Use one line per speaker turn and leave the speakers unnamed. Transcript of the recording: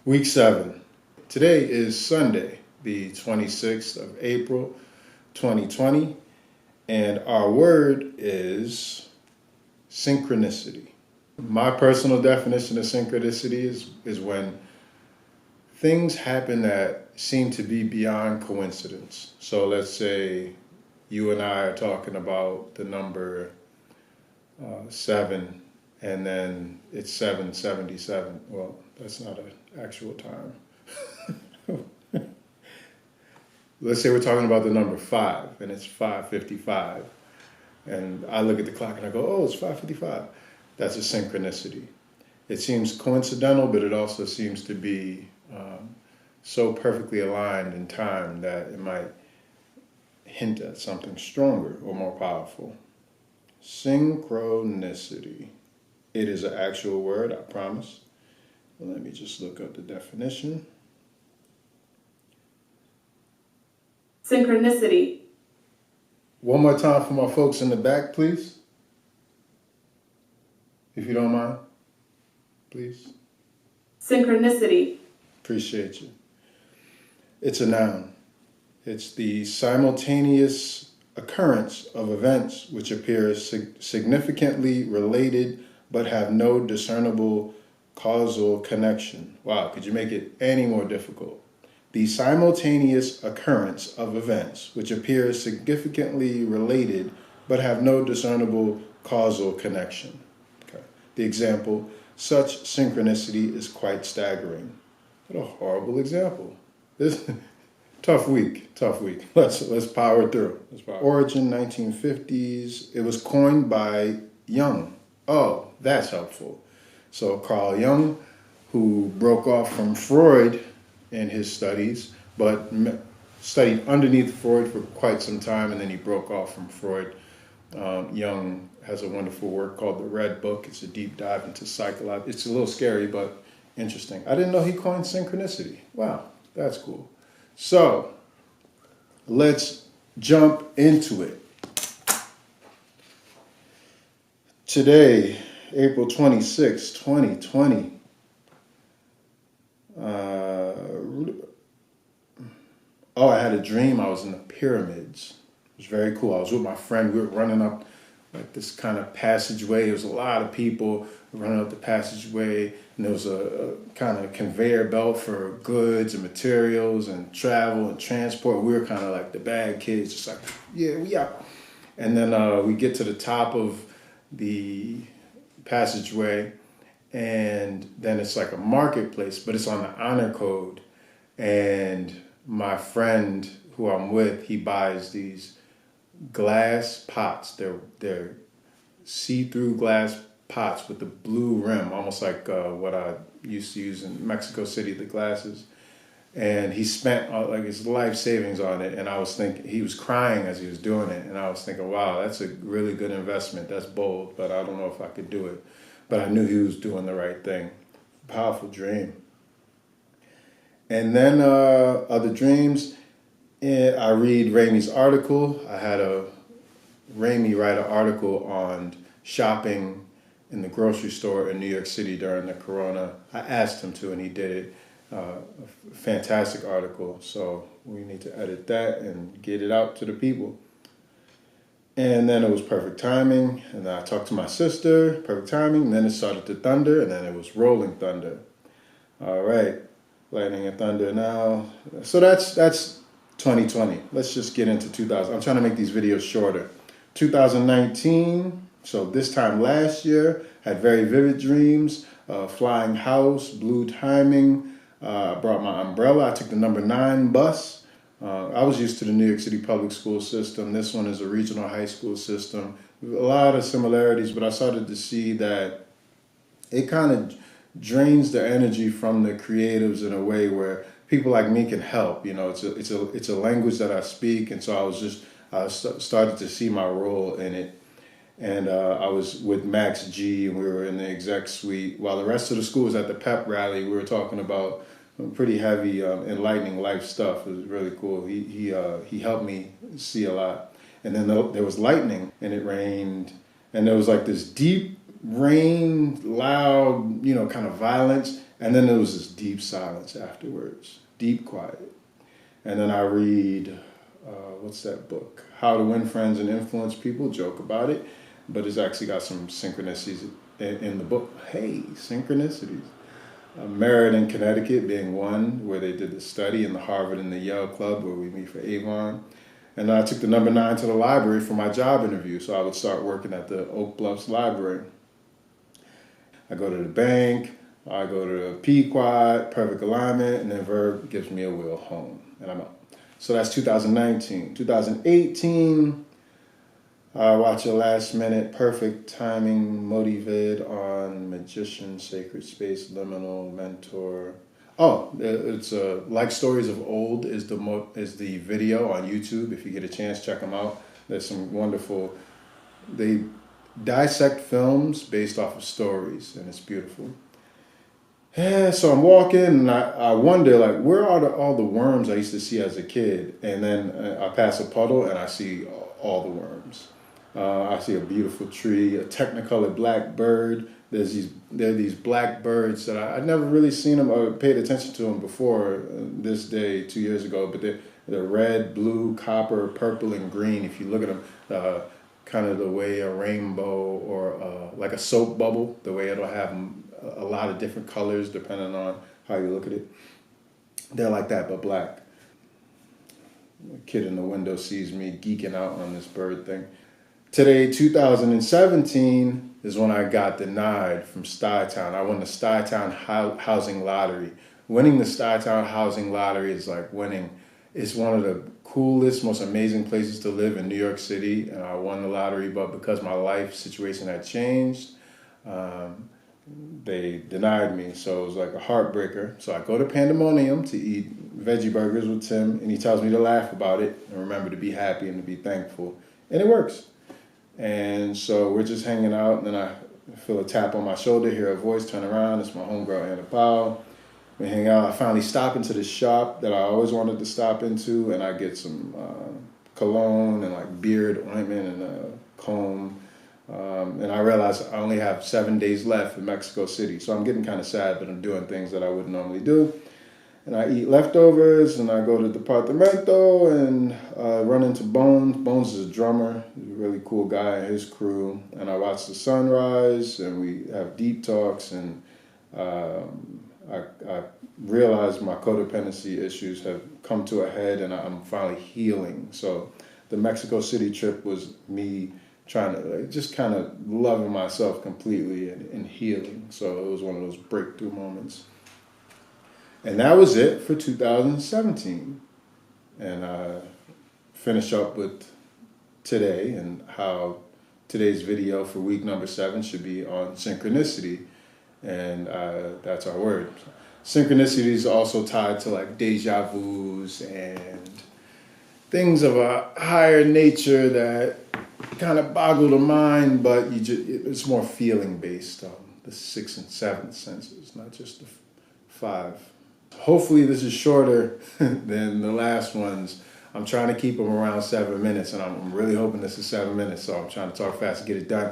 Week 7. Today is Sunday, the 26th of April, 2020, and our word is synchronicity. My personal definition of synchronicity is when things happen that seem to be beyond coincidence. So let's say you and I are talking about the number 7, and then it's 777. Well, that's not an actual time. Let's say we're talking about the number 5, and it's 5:55, and I look at the clock and I go, "Oh, it's 5:55." That's a synchronicity. It seems coincidental, but it also seems to be so perfectly aligned in time that it might hint at something stronger or more powerful. Synchronicity. It is an actual word, I promise. Let me just look up the definition.
Synchronicity.
One more time for my folks in the back, please. If you don't mind, please.
Synchronicity.
Appreciate you. It's a noun. It's the simultaneous occurrence of events which appear significantly related but have no discernible causal connection. Wow, could you make it any more difficult? The simultaneous occurrence of events which appear significantly related but have no discernible causal connection. Okay. The example, such synchronicity is quite staggering. What a horrible example. This tough week. Let's power through. Origin 1950s. It was coined by Jung. Oh, that's helpful. So Carl Jung, who broke off from Freud in his studies, but studied underneath Freud for quite some time, and then he broke off from Freud. Jung has a wonderful work called The Red Book. It's a deep dive into psychology. It's a little scary, but interesting. I didn't know he coined synchronicity. Wow, that's cool. So let's jump into it. Today, April 26, 2020. I had a dream I was in the pyramids. It was very cool. I was with my friend. We were running up like this kind of passageway. There was a lot of people running up the passageway, and there was a kind of conveyor belt for goods and materials and travel and transport. We were kind of like the bad kids, just like, yeah, we out. And then we get to the top of the passageway, and then it's like a marketplace, but it's on the honor code. And my friend who I'm with, he buys these glass pots. They're see-through glass pots with the blue rim, almost like what I used to use in Mexico City, the glasses. And he spent like his life savings on it. And I was thinking, he was crying as he was doing it. And I was thinking, wow, that's a really good investment. That's bold, but I don't know if I could do it. But I knew he was doing the right thing. Powerful dream. And then other dreams. I read Ramey's article. I had Ramey write an article on shopping in the grocery store in New York City during the corona. I asked him to, and he did it. A fantastic article. So we need to edit that and get it out to the people. And then it was perfect timing. And then I talked to my sister, perfect timing. And then it started to thunder, and then it was rolling thunder. All right, lightning and thunder now. So that's 2020. Let's just get into 2000. I'm trying to make these videos shorter. 2019. So this time last year, had very vivid dreams. Flying house, blue timing. Brought my umbrella. I took the number 9 bus. I was used to the New York City public school system. This one is a regional high school system. A lot of similarities, but I started to see that it kind of drains the energy from the creatives in a way where people like me can help. You know, it's a language that I speak, and so I started to see my role in it. And I was with Max G, and we were in the exec suite while the rest of the school was at the pep rally. We were talking about pretty heavy, enlightening life stuff. It was really cool. He helped me see a lot. And then there was lightning, and it rained, and there was like this deep rain, loud, kind of violence, and then there was this deep silence afterwards, deep quiet. And then I read, what's that book? How to Win Friends and Influence People. Joke about it, but it's actually got some synchronicities in the book. Hey, synchronicities. Merritt in Connecticut being one, where they did the study, in the Harvard and the Yale Club where we meet for Avon. And then I took the number 9 to the library for my job interview, so I would start working at the Oak Bluffs Library. I go to the bank, I go to the Pequot, perfect alignment, and then Verb gives me a wheel home, and I'm out. So that's 2019. 2018, I watch a last minute perfect timing motivated on Magician, Sacred Space, Liminal, Mentor. Oh, it's Like Stories of Old is the video on YouTube. If you get a chance, check them out. There's some wonderful, they dissect films based off of stories, and it's beautiful. Yeah, so I'm walking, and I wonder, like, where are all the worms I used to see as a kid? And then I pass a puddle, and I see all the worms. I see a beautiful tree, a technicolor black bird. There are these black birds that I'd never really seen them or paid attention to them before this day 2 years ago, but they're red, blue, copper, purple, and green. If you look at them, kind of the way a rainbow or like a soap bubble, the way it'll have a lot of different colors depending on how you look at it. They're like that, but black. A kid in the window sees me geeking out on this bird thing. Today, 2017, is when I got denied from Stuytown. I won the Stuytown housing lottery. Winning the Stuytown housing lottery is like winning. It's one of the coolest, most amazing places to live in New York City, and I won the lottery, but because my life situation had changed, they denied me, so it was like a heartbreaker. So I go to Pandemonium to eat veggie burgers with Tim, and he tells me to laugh about it and remember to be happy and to be thankful, and it works. And so we're just hanging out, and then I feel a tap on my shoulder, hear a voice, turn around, it's my homegirl Anna Powell. We hang out. I finally stop into this shop that I always wanted to stop into, and I get some cologne and like beard ointment and a comb. And I realize I only have 7 days left in Mexico City, so I'm getting kind of sad, but I'm doing things that I wouldn't normally do. And I eat leftovers, and I go to Departamento and run into Bones. Bones is a drummer, he's a really cool guy and his crew. And I watch the sunrise, and we have deep talks, and I realize my codependency issues have come to a head, and I'm finally healing. So the Mexico City trip was me trying to just kind of loving myself completely and healing. So it was one of those breakthrough moments. And that was it for 2017. And I finish up with today and how today's video for week number 7 should be on synchronicity. And that's our word. Synchronicity is also tied to like deja vus and things of a higher nature that kind of boggle the mind, but it's more feeling based on the 6th and 7th senses, not just the 5. Hopefully this is shorter than the last ones. I'm trying to keep them around 7 minutes, and I'm really hoping this is 7 minutes, so I'm trying to talk fast to get it done.